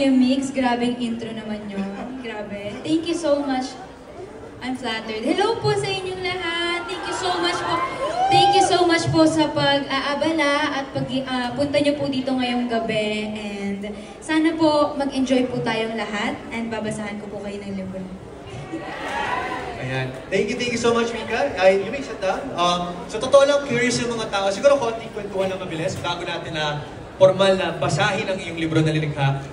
Kuya Mix, grabing intro naman yun. Grabe. Thank you so much. I'm flattered. Hello po sa inyong lahat. Thank you so much po. Thank you so much po sa pag-aabala at punta niyo po dito ngayong gabi. And sana po mag-enjoy po tayong lahat and babasahan ko po kayo ng libro. Ayan. Thank you so much, Mika. You may sit down. Sa totoo lang, curious yung mga tao. Siguro konting kwentuhan lang mabilis bago natin na formal na basahin ang iyong libro na lilikha.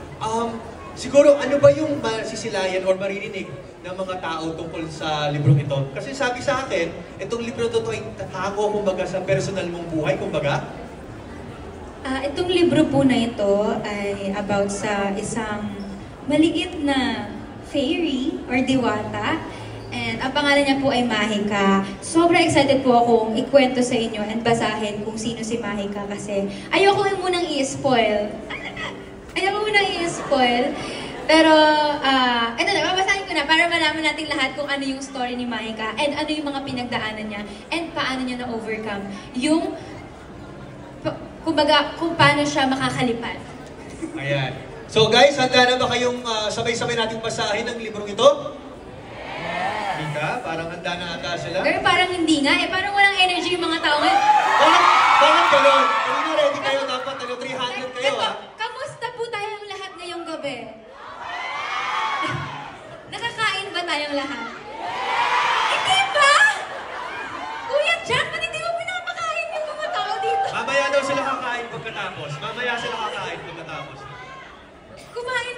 Siguro, ano ba yung masisilayan or maririnig ng mga tao tungkol sa librong ito? Kasi sabi sa akin, itong libro to ay tatango, kumbaga, sa personal mong buhay, kumbaga. Itong libro po na ito ay about sa isang maliit na fairy or diwata. And ang pangalan niya po ay Mahika. Sobrang excited po akong ikwento sa inyo and basahin kung sino si Mahika kasi ayoko munang i-spoil. Pero, ito na, babasahin ko na para malaman natin lahat kung ano yung story ni Mahika and ano yung mga pinagdaanan niya and paano niya na-overcome yung, kumbaga, kung paano siya makakalipad. Ayan. So guys, handa na ba kayong sabay-sabay nating basahin ang librong ito? Mika, parang handa na ata sila. Pero parang hindi nga parang walang energy yung mga tao ngayon. Bakit gano'n? Kanina ready kayo, dapat 300 kayo Kamusta po tayong lahat ngayong gabi? Nakakain ba tayong lahat? Hindi ba? Kuya Jack, ba't hindi mo pinapakain yung mga tao dito? Mamaya daw sila kakain pagkatapos. Kumain,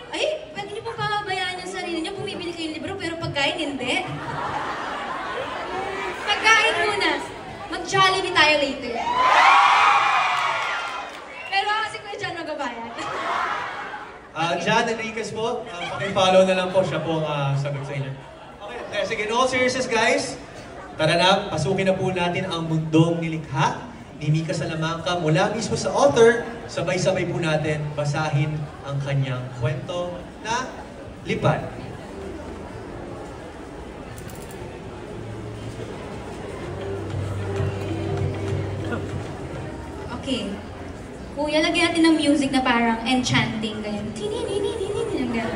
pwede niyo po pababayaan yung sarili niyo, bumibili kayo ng libro, pero pagkain hindi. Pagkain muna. Mag-Jollibee tayo later. Pero si Kuya John magabayan. John Enriquez po, paki-follow na lang po, siya po ang sagot sa inyo. Okay, sige, in all seriousness guys, tara na, pasukin na po natin ang mundong nilikha ni Mika Salamanca mula mismo sa author, sabay-sabay po natin basahin ang kanyang kwento na Lipad. Okay. Kuya, lagyan natin ng music na parang enchanting, ganyan. Ganyan.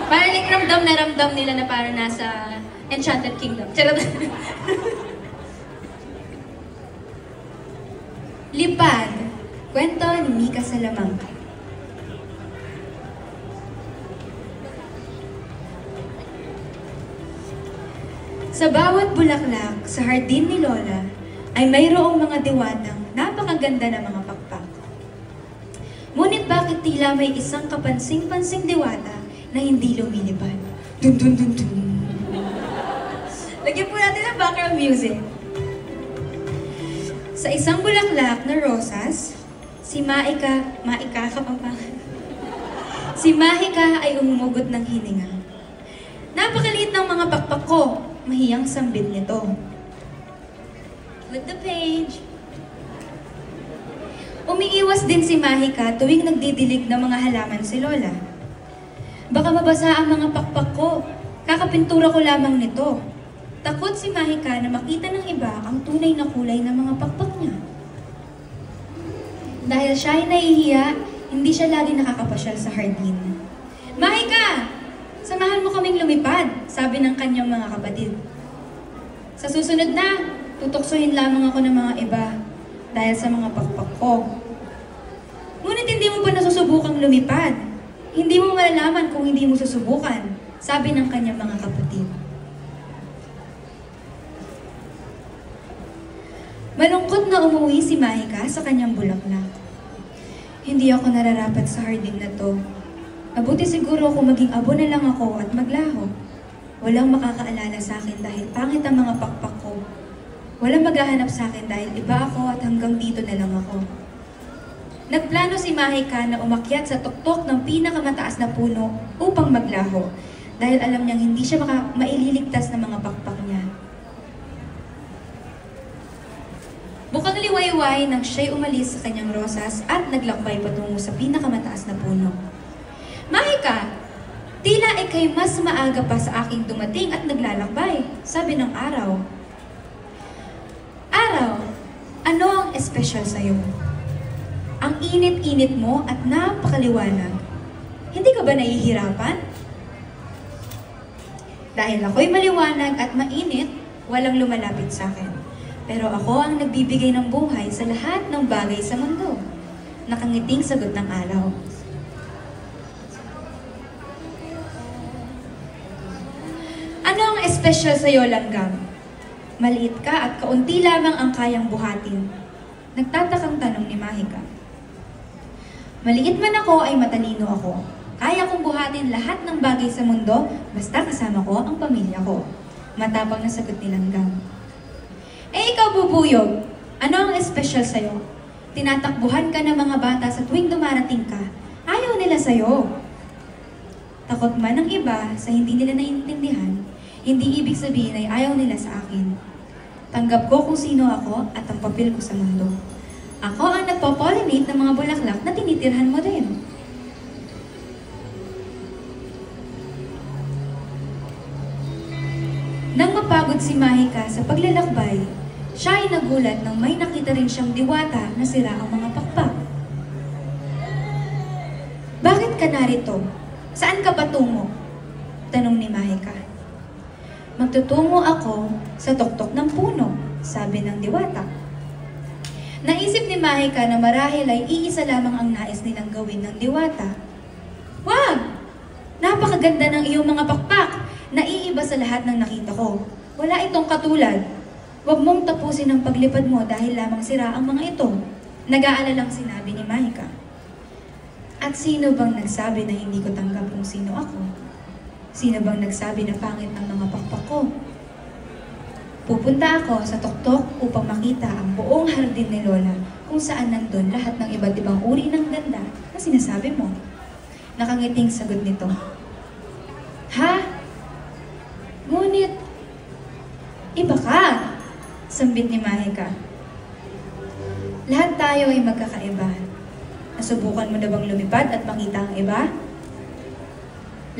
Parang like ramdam na ramdam nila na parang nasa Enchanted Kingdom. Charot. Lipad. Kwento ni Mika Salamanca. Sa bawat bulaklak sa hardin ni Lola ay mayroong mga diwatang napakaganda na mga pakpak. Ngunit bakit tila may isang kapansing-pansing diwata na hindi lumilipad? Dun dun dun dun. Lagyan po natin ang background music. Sa isang bulaklak na rosas, si Mahika ay umumugot ng hininga. Napakaliit ng mga pakpak ko, mahiyang sambit nito. Flip the page. Umiiwas din si Mahika tuwing nagdidilig ng mga halaman si Lola. Baka mabasa ang mga pakpak ko, kakapintura ko lamang nito. Takot si Mahika na makita ng iba ang tunay na kulay ng mga pakpak niya. Dahil siya ay nahihiya, hindi siya lagi nakakapasyal sa hardin. Mahika! Samahan mo kaming lumipad, sabi ng kanyang mga kapatid. Sa susunod na, tutuksohin lamang ako ng mga iba dahil sa mga pakpak ko. Ngunit hindi mo pa nasusubukang lumipad. Hindi mo malalaman kung hindi mo susubukan, sabi ng kanyang mga kapatid. Malungkot na umuwi si Mahika sa kanyang bulaklak. Hindi ako nararapat sa hardin na to. Mabuti siguro kung maging abo na lang ako at maglaho. Walang makakaalala sa akin dahil pangit ang mga pakpak ko. Walang maghahanap sa akin dahil iba ako at hanggang dito na lang ako. Nagplano si Mahika na umakyat sa tuktok ng pinakamataas na puno upang maglaho dahil alam niyang hindi siya maililigtas ng mga pakpak niya. Bukang liwayway nang siya'y umalis sa kanyang rosas at naglakbay patungo sa pinakamataas na puno. Mahika, tila ikay mas maaga pa sa aking dumating at naglalakbay, sabi ng araw. Araw, ano ang espesyal sa'yo? Ang init-init mo at napakaliwanag. Hindi ka ba nahihirapan? Dahil ako'y maliwanag at mainit, walang lumalapit sa akin. Pero ako ang nagbibigay ng buhay sa lahat ng bagay sa mundo. Nakangiting sagot ng araw. Ano ang espesyal sa iyo, langgam? Maliit ka at kaunti lamang ang kayang buhatin. Nagtatakang tanong ni Mahika. Maliit man ako ay matalino ako. Kaya kong buhatin lahat ng bagay sa mundo basta kasama ko ang pamilya ko. Matapang na sagot ni langgam. Eh ikaw, bubuyog, ano ang espesyal sa'yo? Tinatakbuhan ka ng mga bata sa tuwing dumarating ka. Ayaw nila sa'yo. Takot man ng iba sa hindi nila naiintindihan, hindi ibig sabihin ay ayaw nila sa akin. Tanggap ko kung sino ako at ang papel ko sa mundo. Ako ang nagpo-pollinate ng mga bulaklak na tinitirhan mo din. Nang mapagod si Mahika sa paglalakbay, siya ay nagulat nang may nakita rin siyang diwata na sira ang mga pakpak. Bakit ka narito? Saan ka patungo? Tanong ni Mahika. Magtutungo ako sa tuktok ng puno, sabi ng diwata. Naisip ni Mahika na marahil ay iisa lamang ang nais nilang gawin ng diwata. Wag! Napakaganda ng iyong mga pakpak! Naiiba sa lahat ng nakita ko. Wala itong katulad. Huwag mong tapusin ang paglipad mo dahil lamang sira ang mga ito. Nag-aalalang sinabi ni Mahika. At sino bang nagsabi na hindi ko tanggap kung sino ako? Sino bang nagsabi na pangit ang mga pakpak ko? Pupunta ako sa tuktok upang makita ang buong hardin ni Lola kung saan nandun lahat ng iba't ibang uri ng ganda na sinasabi mo. Nakangiting sagot nito. Ha? Ngunit, iba ka, sambit ni Mahika. Lahat tayo ay magkakaiba. Nasubukan mo na bang lumipad at makita ang iba?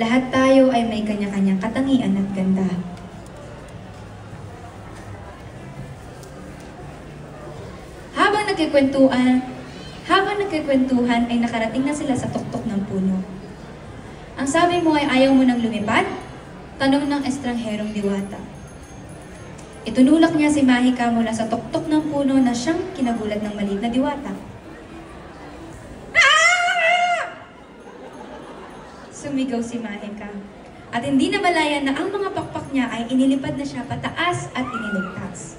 Lahat tayo ay may kanya-kanyang katangian at ganda. Habang nagkikwentuhan ay nakarating na sila sa tuktok ng puno. Ang sabi mo ay ayaw mo nang lumipad? Tanong ng estrangherong diwata. Itunulak niya si Mahika mula sa tuktok ng puno na siyang kinagulat ng maliit na diwata. Ah! Sumigaw si Mahika. At hindi na malayan na ang mga pakpak niya ay inilipad na siya pataas at iniligtas.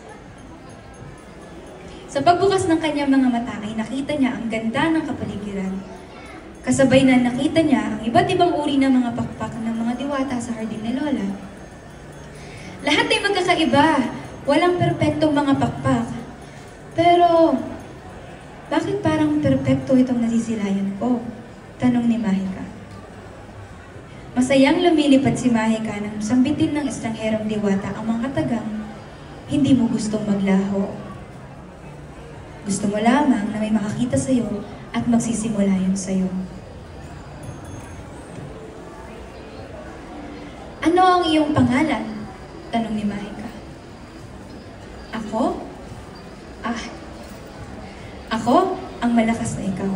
Sa pagbukas ng kanyang mga mata ay nakita niya ang ganda ng kapaligiran. Kasabay na nakita niya ang iba't ibang uri ng mga pakpak ng mga diwata sa hardin ni Lola. Lahat ay magkakaiba. Walang perpektong mga pakpak. Pero, bakit parang perpekto itong nasisilayan ko? Tanong ni Mahika. Masayang lumilipad si Mahika nang sambitin ng estrangherong diwata ang mga tagang hindi mo gustong maglaho. Gusto mo lamang na may makakita sa iyo at magsisimula yun sa iyo. Ano ang iyong pangalan? Tanong ni Mahika. Ako? Ako ang malakas na ikaw.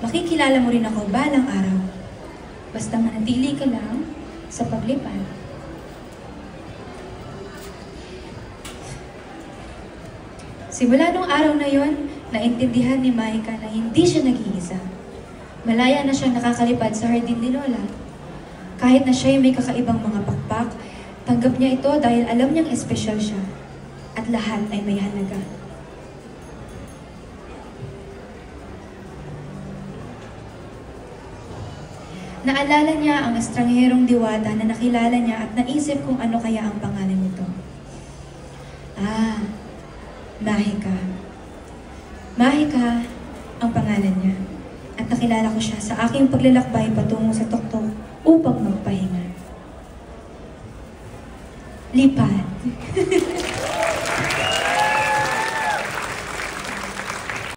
Makikilala mo rin ako balang araw. Basta manatili ka lang sa paglipad. Simula nung araw na yon, naintindihan ni Mahika na hindi siya nag-iisa. Malaya na siya nakakalipad sa hardin ni Lola. Kahit na siya ay may kakaibang mga pakpak, tanggap niya ito dahil alam niyang espesyal siya. At lahat ay may halaga. Naalala niya ang estrangherong diwata na nakilala niya at naisip kung ano kaya ang pangalan nito. Mahika. Mahika ang pangalan niya. At nakilala ko siya sa aking paglalakbay patungo sa tuktok upang magpahinga. Lipad.